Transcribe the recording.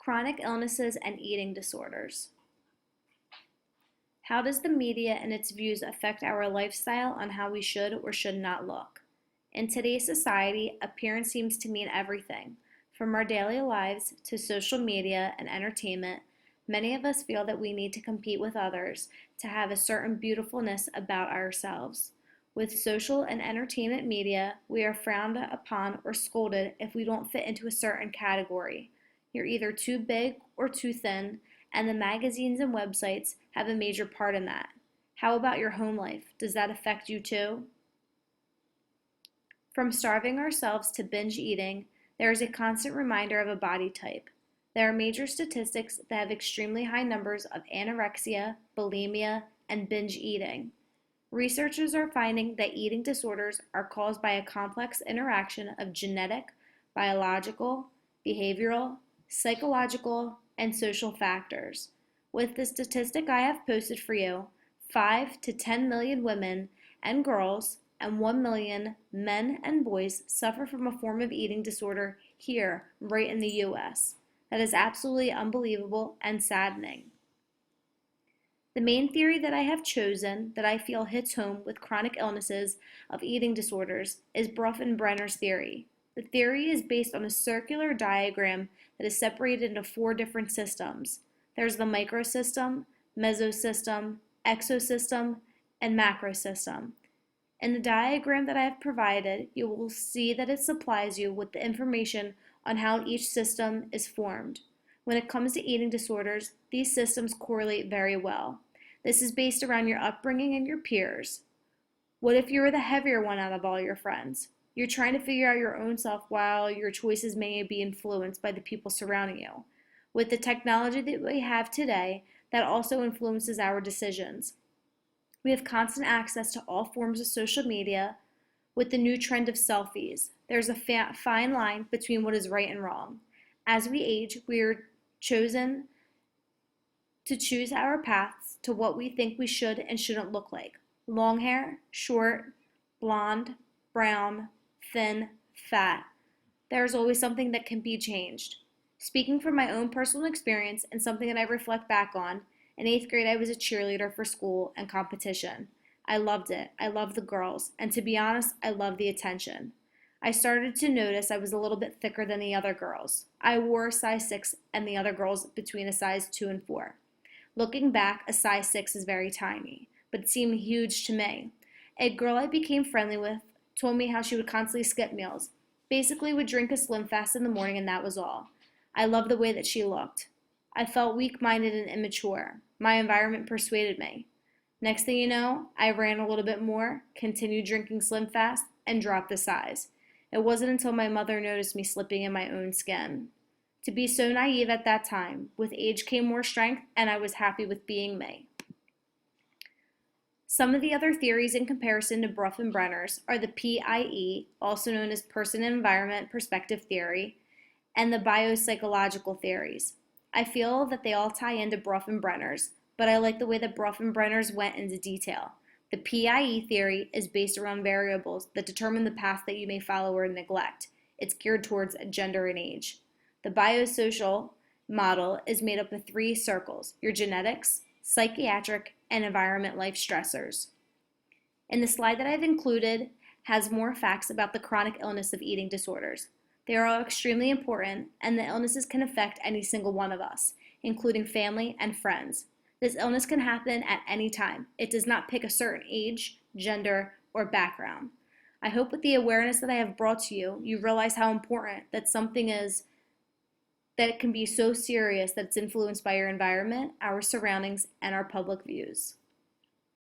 Chronic illnesses and eating disorders. How does the media and its views affect our lifestyle on how we should or should not look? In today's society, appearance seems to mean everything. From our daily lives to social media and entertainment, many of us feel that we need to compete with others to have a certain beautifulness about ourselves. With social and entertainment media, we are frowned upon or scolded if we don't fit into a certain category. You're either too big or too thin, and the magazines and websites have a major part in that. How about your home life? Does that affect you too? From starving ourselves to binge eating, there is a constant reminder of a body type. There are major statistics that have extremely high numbers of anorexia, bulimia, and binge eating. Researchers are finding that eating disorders are caused by a complex interaction of genetic, biological, behavioral, psychological, and social factors. With the statistic I have posted for you, 5 to 10 million women and girls and 1 million men and boys suffer from a form of eating disorder here, right in the US. That is absolutely unbelievable and saddening. The main theory that I have chosen that I feel hits home with chronic illnesses of eating disorders is Bronfenbrenner's theory. The theory is based on a circular diagram that is separated into 4 different systems. There's the microsystem, mesosystem, exosystem, and macrosystem. In the diagram that I have provided, you will see that it supplies you with the information on how each system is formed. When it comes to eating disorders, these systems correlate very well. This is based around your upbringing and your peers. What if you were the heavier one out of all your friends? You're trying to figure out your own self while your choices may be influenced by the people surrounding you. With the technology that we have today, that also influences our decisions. We have constant access to all forms of social media with the new trend of selfies. There's a fine line between what is right and wrong. As we age, we are chosen to choose our paths to what we think we should and shouldn't look like. Long hair, short, blonde, brown, thin, fat. There is always something that can be changed. Speaking from my own personal experience and something that I reflect back on, in 8th grade I was a cheerleader for school and competition. I loved it. I loved the girls, and to be honest, I loved the attention. I started to notice I was a little bit thicker than the other girls. I wore a size 6 and the other girls between a size 2 and 4. Looking back, a size 6 is very tiny, but it seemed huge to me. A girl I became friendly with told me how she would constantly skip meals, basically would drink a Slim Fast in the morning and that was all. I loved the way that she looked. I felt weak-minded and immature. My environment persuaded me. Next thing you know, I ran a little bit more, continued drinking Slim Fast, and dropped the size. It wasn't until my mother noticed me slipping in my own skin. To be so naive at that time, with age came more strength, and I was happy with being me. Some of the other theories in comparison to Bronfenbrenner's are the PIE, also known as Person and Environment Perspective Theory, and the biopsychological theories. I feel that they all tie into Bronfenbrenner's, but I like the way that Bronfenbrenner's went into detail. The PIE theory is based around variables that determine the path that you may follow or neglect. It's geared towards gender and age. The biosocial model is made up of 3 circles: your genetics, psychiatric, and environment life stressors. In the slide that I've included has more facts about the chronic illness of eating disorders. They are all extremely important, and the illnesses can affect any single one of us, including family and friends. This illness can happen at any time. It does not pick a certain age, gender, or background. I hope with the awareness that I have brought to you, you realize how important that something is, that it can be so serious that it's influenced by your environment, our surroundings, and our public views.